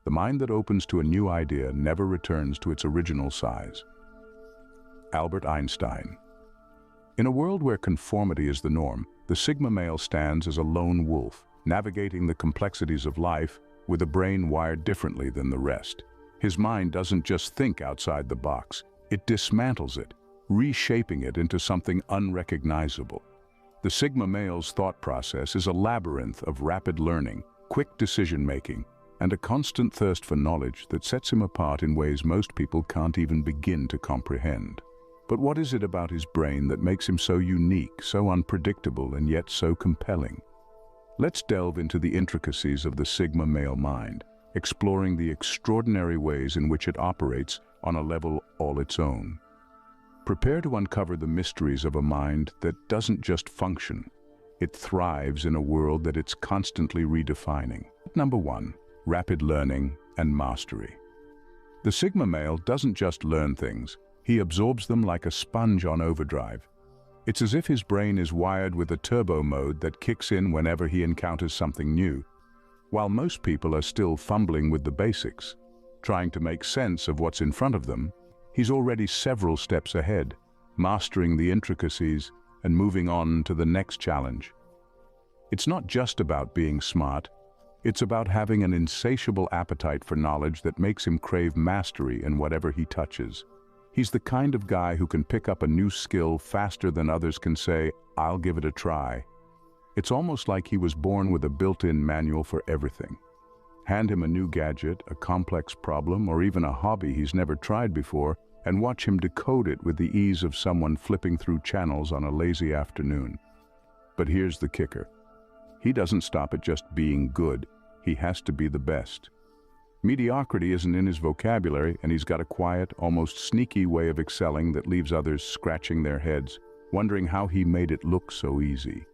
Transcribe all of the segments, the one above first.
The mind that opens to a new idea never returns to its original size. Albert Einstein. In a world where conformity is the norm, the Sigma male stands as a lone wolf, navigating the complexities of life with a brain wired differently than the rest. His mind doesn't just think outside the box, it dismantles it, reshaping it into something unrecognizable. The Sigma male's thought process is a labyrinth of rapid learning, quick decision-making, and a constant thirst for knowledge that sets him apart in ways most people can't even begin to comprehend. But what is it about his brain that makes him so unique, so unpredictable, and yet so compelling? Let's delve into the intricacies of the Sigma male mind, exploring the extraordinary ways in which it operates on a level all its own. Prepare to uncover the mysteries of a mind that doesn't just function, it thrives in a world that it's constantly redefining. Number 1. Rapid learning and mastery. The Sigma male doesn't just learn things, he absorbs them like a sponge on overdrive. It's as if his brain is wired with a turbo mode that kicks in whenever he encounters something new. While most people are still fumbling with the basics, trying to make sense of what's in front of them, he's already several steps ahead, mastering the intricacies and moving on to the next challenge. It's not just about being smart, it's about having an insatiable appetite for knowledge that makes him crave mastery in whatever he touches. He's the kind of guy who can pick up a new skill faster than others can say, "I'll give it a try." It's almost like he was born with a built-in manual for everything. Hand him a new gadget, a complex problem, or even a hobby he's never tried before, and watch him decode it with the ease of someone flipping through channels on a lazy afternoon. But here's the kicker. He doesn't stop at just being good. He has to be the best. Mediocrity isn't in his vocabulary, and he's got a quiet, almost sneaky way of excelling that leaves others scratching their heads, wondering how he made it look so easy.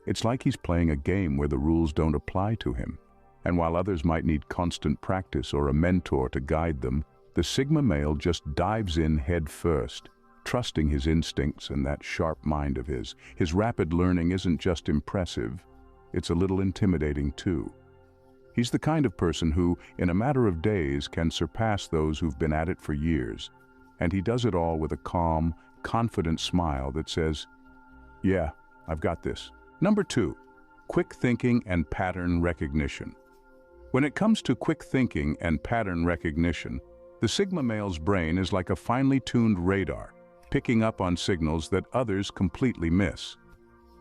It's like he's playing a game where the rules don't apply to him. And while others might need constant practice or a mentor to guide them, the Sigma male just dives in head first, trusting his instincts and that sharp mind of his. His rapid learning isn't just impressive, it's a little intimidating too. He's the kind of person who, in a matter of days, can surpass those who've been at it for years. And he does it all with a calm, confident smile that says, "Yeah, I've got this." Number 2, quick thinking and pattern recognition. When it comes to quick thinking and pattern recognition, the Sigma male's brain is like a finely tuned radar, picking up on signals that others completely miss.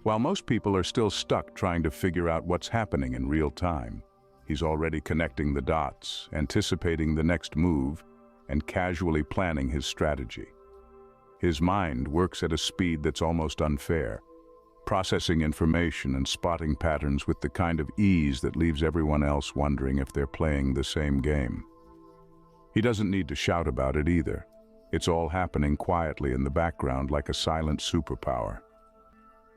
While most people are still stuck trying to figure out what's happening in real time, he's already connecting the dots, anticipating the next move, and casually planning his strategy. His mind works at a speed that's almost unfair, processing information and spotting patterns with the kind of ease that leaves everyone else wondering if they're playing the same game. He doesn't need to shout about it either. It's all happening quietly in the background like a silent superpower.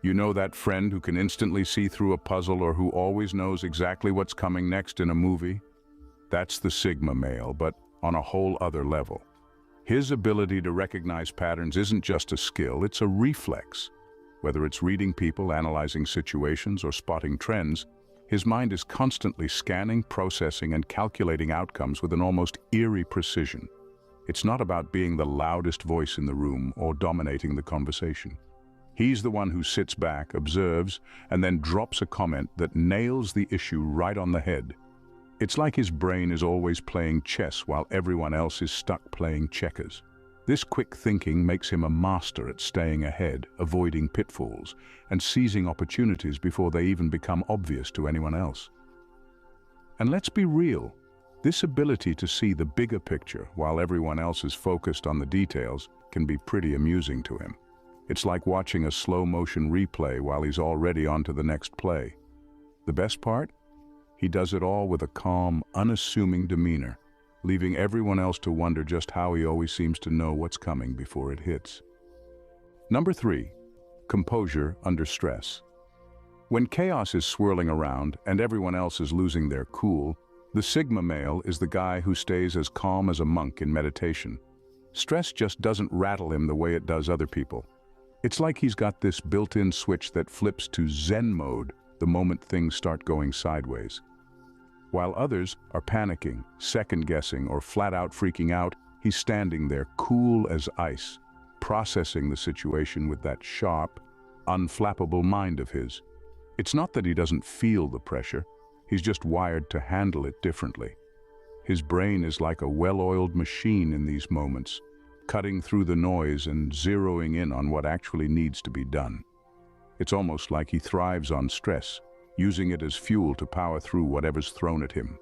You know that friend who can instantly see through a puzzle or who always knows exactly what's coming next in a movie? That's the Sigma male, but on a whole other level. His ability to recognize patterns isn't just a skill, it's a reflex. Whether it's reading people, analyzing situations, or spotting trends, his mind is constantly scanning, processing, and calculating outcomes with an almost eerie precision. It's not about being the loudest voice in the room or dominating the conversation. He's the one who sits back, observes, and then drops a comment that nails the issue right on the head. It's like his brain is always playing chess while everyone else is stuck playing checkers. This quick thinking makes him a master at staying ahead, avoiding pitfalls, and seizing opportunities before they even become obvious to anyone else. And let's be real, this ability to see the bigger picture while everyone else is focused on the details can be pretty amusing to him. It's like watching a slow-motion replay while he's already on to the next play. The best part? He does it all with a calm, unassuming demeanor, leaving everyone else to wonder just how he always seems to know what's coming before it hits. Number 3, composure under stress. When chaos is swirling around and everyone else is losing their cool, the Sigma male is the guy who stays as calm as a monk in meditation. Stress just doesn't rattle him the way it does other people. It's like he's got this built-in switch that flips to Zen mode the moment things start going sideways. While others are panicking, second-guessing, or flat-out freaking out, he's standing there cool as ice, processing the situation with that sharp, unflappable mind of his. It's not that he doesn't feel the pressure, he's just wired to handle it differently. His brain is like a well-oiled machine in these moments, cutting through the noise and zeroing in on what actually needs to be done. It's almost like he thrives on stress, using it as fuel to power through whatever's thrown at him.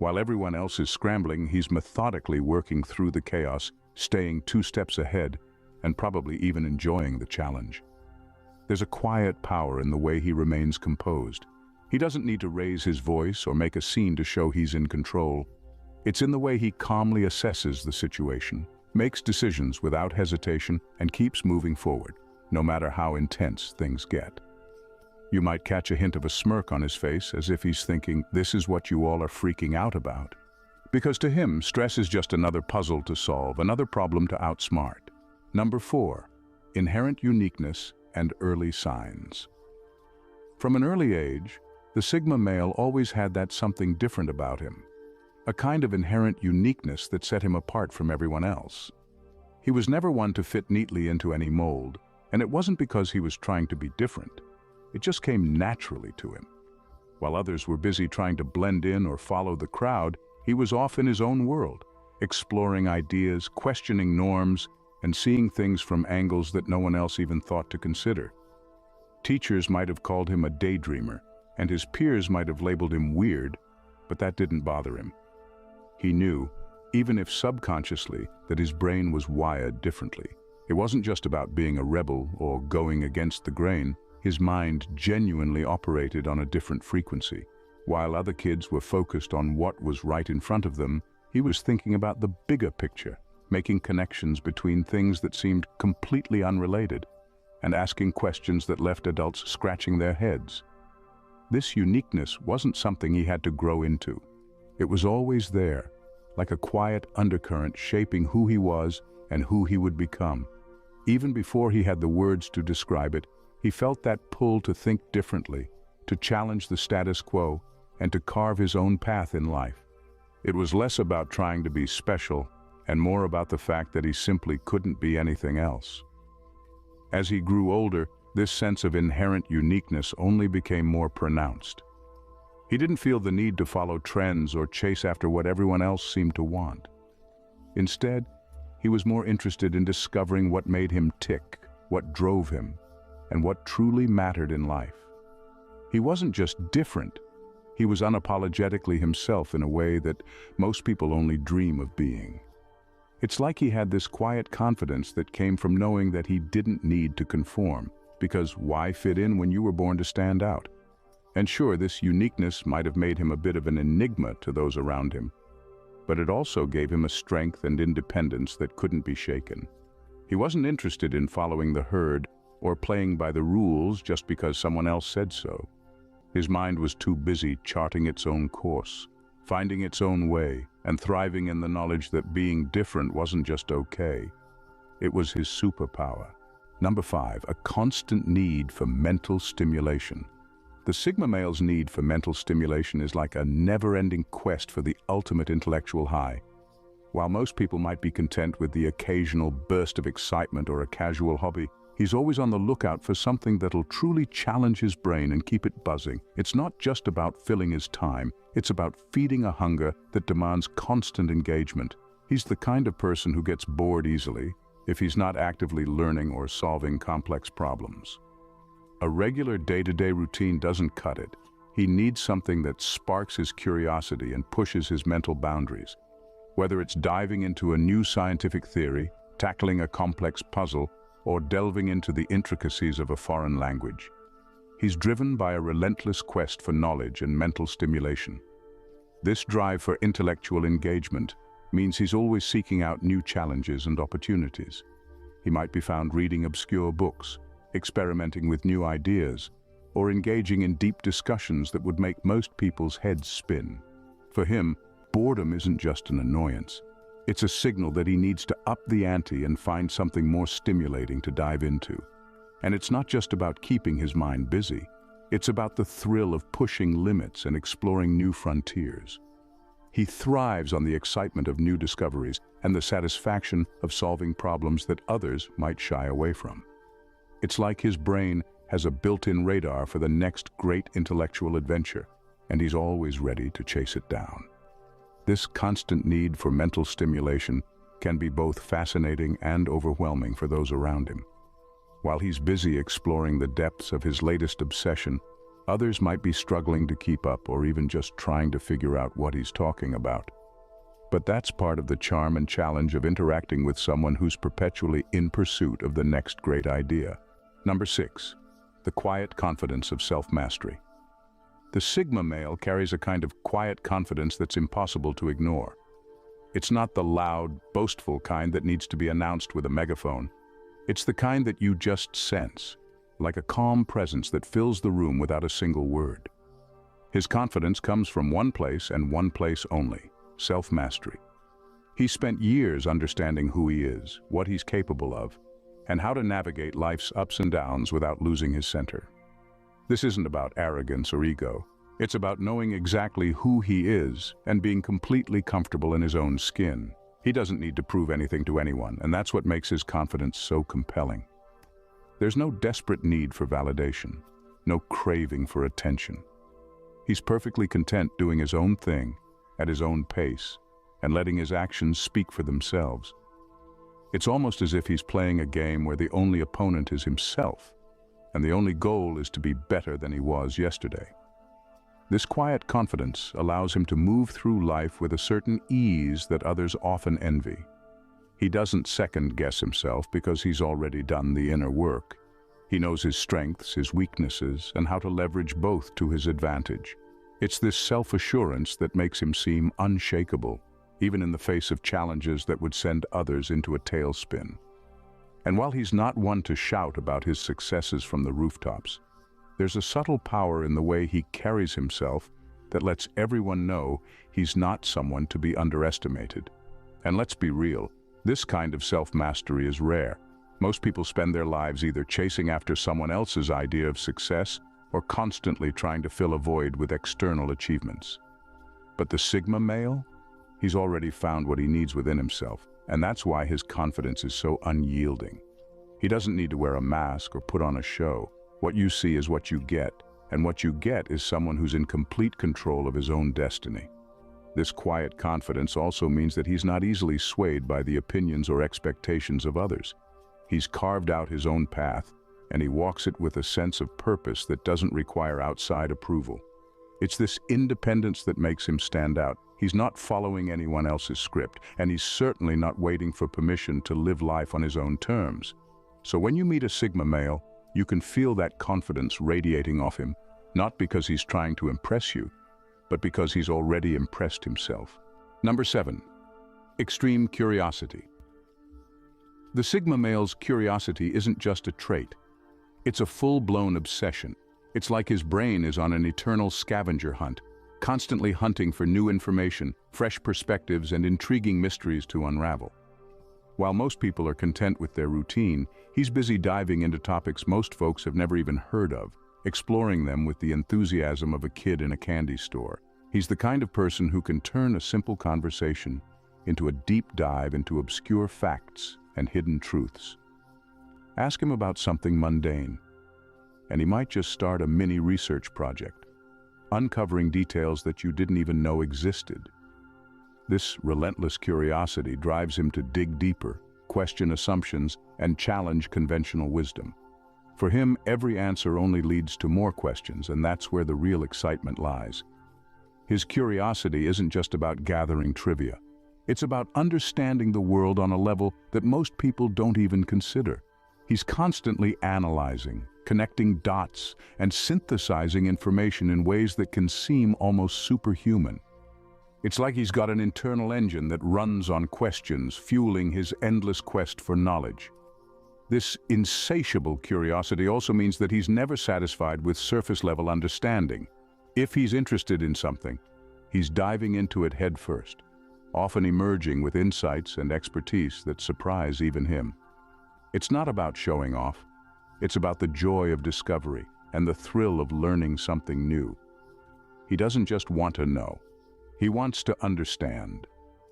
While everyone else is scrambling, he's methodically working through the chaos, staying 2 steps ahead, and probably even enjoying the challenge. There's a quiet power in the way he remains composed. He doesn't need to raise his voice or make a scene to show he's in control. It's in the way he calmly assesses the situation, makes decisions without hesitation, and keeps moving forward, no matter how intense things get. You might catch a hint of a smirk on his face, as if he's thinking, this is what you all are freaking out about. Because to him, stress is just another puzzle to solve, another problem to outsmart. Number 4, inherent uniqueness and early signs. From an early age, the Sigma male always had that something different about him, a kind of inherent uniqueness that set him apart from everyone else. He was never one to fit neatly into any mold, and it wasn't because he was trying to be different. It just came naturally to him. While others were busy trying to blend in or follow the crowd, he was off in his own world, exploring ideas, questioning norms, and seeing things from angles that no one else even thought to consider. Teachers might have called him a daydreamer, and his peers might have labeled him weird, but that didn't bother him. He knew, even if subconsciously, that his brain was wired differently. It wasn't just about being a rebel or going against the grain. His mind genuinely operated on a different frequency. While other kids were focused on what was right in front of them, he was thinking about the bigger picture, making connections between things that seemed completely unrelated, and asking questions that left adults scratching their heads. This uniqueness wasn't something he had to grow into. It was always there, like a quiet undercurrent shaping who he was and who he would become. Even before he had the words to describe it, he felt that pull to think differently, to challenge the status quo, and to carve his own path in life. It was less about trying to be special and more about the fact that he simply couldn't be anything else. As he grew older, this sense of inherent uniqueness only became more pronounced. He didn't feel the need to follow trends or chase after what everyone else seemed to want. Instead, he was more interested in discovering what made him tick, what drove him, and what truly mattered in life. He wasn't just different, he was unapologetically himself in a way that most people only dream of being. It's like he had this quiet confidence that came from knowing that he didn't need to conform, because why fit in when you were born to stand out? And sure, this uniqueness might have made him a bit of an enigma to those around him, but it also gave him a strength and independence that couldn't be shaken. He wasn't interested in following the herd or playing by the rules just because someone else said so. His mind was too busy charting its own course, finding its own way, and thriving in the knowledge that being different wasn't just okay. It was his superpower. Number 5, a constant need for mental stimulation. The Sigma male's need for mental stimulation is like a never-ending quest for the ultimate intellectual high. While most people might be content with the occasional burst of excitement or a casual hobby, he's always on the lookout for something that'll truly challenge his brain and keep it buzzing. It's not just about filling his time, it's about feeding a hunger that demands constant engagement. He's the kind of person who gets bored easily if he's not actively learning or solving complex problems. A regular day-to-day routine doesn't cut it. He needs something that sparks his curiosity and pushes his mental boundaries. Whether it's diving into a new scientific theory, tackling a complex puzzle, or delving into the intricacies of a foreign language, he's driven by a relentless quest for knowledge and mental stimulation. This drive for intellectual engagement means he's always seeking out new challenges and opportunities. He might be found reading obscure books, experimenting with new ideas, or engaging in deep discussions that would make most people's heads spin. For him, boredom isn't just an annoyance. It's a signal that he needs to up the ante and find something more stimulating to dive into. And it's not just about keeping his mind busy. It's about the thrill of pushing limits and exploring new frontiers. He thrives on the excitement of new discoveries and the satisfaction of solving problems that others might shy away from. It's like his brain has a built-in radar for the next great intellectual adventure, and he's always ready to chase it down. This constant need for mental stimulation can be both fascinating and overwhelming for those around him. While he's busy exploring the depths of his latest obsession, others might be struggling to keep up or even just trying to figure out what he's talking about. But that's part of the charm and challenge of interacting with someone who's perpetually in pursuit of the next great idea. Number 6, the quiet confidence of self-mastery. The Sigma male carries a kind of quiet confidence that's impossible to ignore. It's not the loud, boastful kind that needs to be announced with a megaphone. It's the kind that you just sense, like a calm presence that fills the room without a single word. His confidence comes from one place and one place only: self-mastery. He's spent years understanding who he is, what he's capable of, and how to navigate life's ups and downs without losing his center. This isn't about arrogance or ego. It's about knowing exactly who he is and being completely comfortable in his own skin. He doesn't need to prove anything to anyone, and that's what makes his confidence so compelling. There's no desperate need for validation, no craving for attention. He's perfectly content doing his own thing, at his own pace, and letting his actions speak for themselves. It's almost as if he's playing a game where the only opponent is himself, and the only goal is to be better than he was yesterday. This quiet confidence allows him to move through life with a certain ease that others often envy. He doesn't second-guess himself because he's already done the inner work. He knows his strengths, his weaknesses, and how to leverage both to his advantage. It's this self-assurance that makes him seem unshakable, even in the face of challenges that would send others into a tailspin. And while he's not one to shout about his successes from the rooftops, there's a subtle power in the way he carries himself that lets everyone know he's not someone to be underestimated. And let's be real, this kind of self-mastery is rare. Most people spend their lives either chasing after someone else's idea of success or constantly trying to fill a void with external achievements. But the Sigma male? He's already found what he needs within himself, and that's why his confidence is so unyielding. He doesn't need to wear a mask or put on a show. What you see is what you get, and what you get is someone who's in complete control of his own destiny. This quiet confidence also means that he's not easily swayed by the opinions or expectations of others. He's carved out his own path, and he walks it with a sense of purpose that doesn't require outside approval. It's this independence that makes him stand out. He's not following anyone else's script, and he's certainly not waiting for permission to live life on his own terms. So when you meet a Sigma male, you can feel that confidence radiating off him, not because he's trying to impress you, but because he's already impressed himself. Number 7, extreme curiosity. The Sigma male's curiosity isn't just a trait. It's a full-blown obsession. It's like his brain is on an eternal scavenger hunt, constantly hunting for new information, fresh perspectives, and intriguing mysteries to unravel. While most people are content with their routine, he's busy diving into topics most folks have never even heard of, exploring them with the enthusiasm of a kid in a candy store. He's the kind of person who can turn a simple conversation into a deep dive into obscure facts and hidden truths. Ask him about something mundane, and he might just start a mini research project, uncovering details that you didn't even know existed. This relentless curiosity drives him to dig deeper, question assumptions, and challenge conventional wisdom. For him, every answer only leads to more questions, and that's where the real excitement lies. His curiosity isn't just about gathering trivia. It's about understanding the world on a level that most people don't even consider. He's constantly analyzing, connecting dots, and synthesizing information in ways that can seem almost superhuman. It's like he's got an internal engine that runs on questions, fueling his endless quest for knowledge. This insatiable curiosity also means that he's never satisfied with surface-level understanding. If he's interested in something, he's diving into it head first, often emerging with insights and expertise that surprise even him. It's not about showing off. It's about the joy of discovery and the thrill of learning something new. He doesn't just want to know. He wants to understand,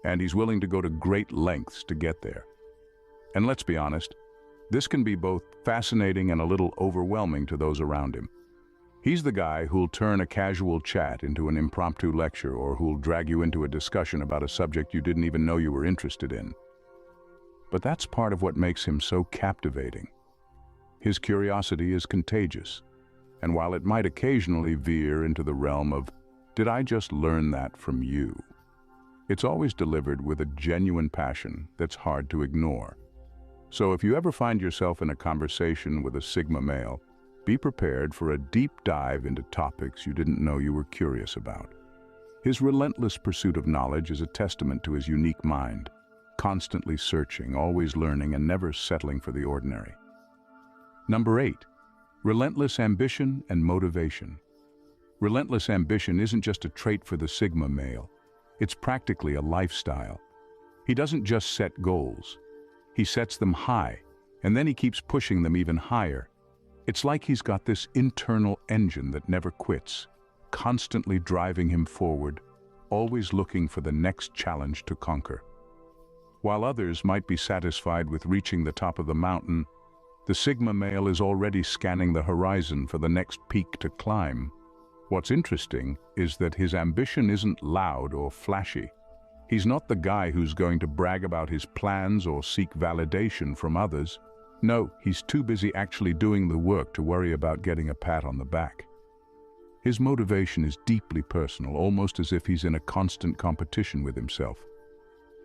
and he's willing to go to great lengths to get there. And let's be honest, this can be both fascinating and a little overwhelming to those around him. He's the guy who'll turn a casual chat into an impromptu lecture, or who'll drag you into a discussion about a subject you didn't even know you were interested in. But that's part of what makes him so captivating. His curiosity is contagious, and while it might occasionally veer into the realm of, "Did I just learn that from you?" it's always delivered with a genuine passion that's hard to ignore. So if you ever find yourself in a conversation with a Sigma male, be prepared for a deep dive into topics you didn't know you were curious about. His relentless pursuit of knowledge is a testament to his unique mind, constantly searching, always learning, and never settling for the ordinary. Number 8, relentless ambition and motivation. Relentless ambition isn't just a trait for the Sigma male. It's practically a lifestyle. He doesn't just set goals. He sets them high, and then he keeps pushing them even higher. It's like he's got this internal engine that never quits, constantly driving him forward, always looking for the next challenge to conquer. While others might be satisfied with reaching the top of the mountain, the Sigma male is already scanning the horizon for the next peak to climb. What's interesting is that his ambition isn't loud or flashy. He's not the guy who's going to brag about his plans or seek validation from others. No, he's too busy actually doing the work to worry about getting a pat on the back. His motivation is deeply personal, almost as if he's in a constant competition with himself.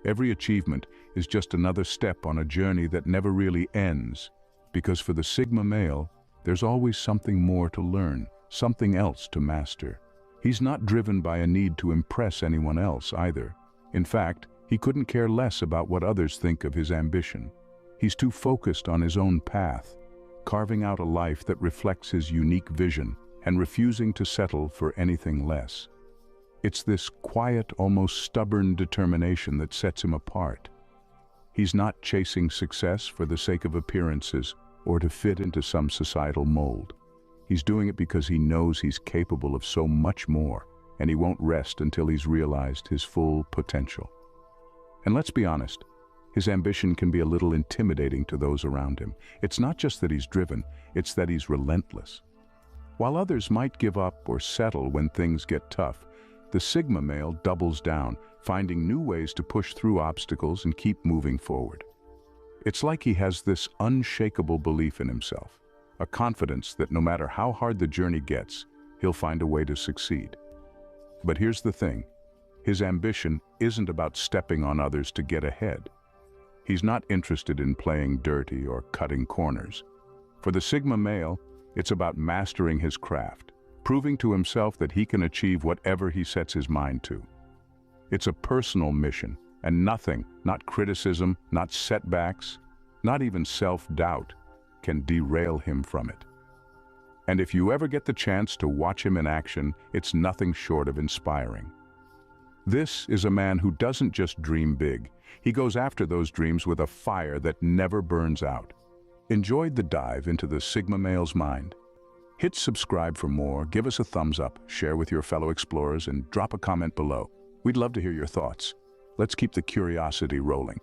Every achievement is just another step on a journey that never really ends, because for the Sigma male, there's always something more to learn, something else to master. He's not driven by a need to impress anyone else either. In fact, he couldn't care less about what others think of his ambition. He's too focused on his own path, carving out a life that reflects his unique vision and refusing to settle for anything less. It's this quiet, almost stubborn determination that sets him apart. He's not chasing success for the sake of appearances or to fit into some societal mold. He's doing it because he knows he's capable of so much more, and he won't rest until he's realized his full potential. And let's be honest, his ambition can be a little intimidating to those around him. It's not just that he's driven, it's that he's relentless. While others might give up or settle when things get tough, the Sigma male doubles down, finding new ways to push through obstacles and keep moving forward. It's like he has this unshakable belief in himself, a confidence that no matter how hard the journey gets, he'll find a way to succeed. But here's the thing, his ambition isn't about stepping on others to get ahead. He's not interested in playing dirty or cutting corners. For the Sigma male, it's about mastering his craft, proving to himself that he can achieve whatever he sets his mind to. It's a personal mission, and nothing, not criticism, not setbacks, not even self-doubt, can derail him from it. And if you ever get the chance to watch him in action, it's nothing short of inspiring. This is a man who doesn't just dream big. He goes after those dreams with a fire that never burns out. Enjoyed the dive into the Sigma male's mind? Hit subscribe for more, give us a thumbs up, share with your fellow explorers, and drop a comment below. We'd love to hear your thoughts. Let's keep the curiosity rolling.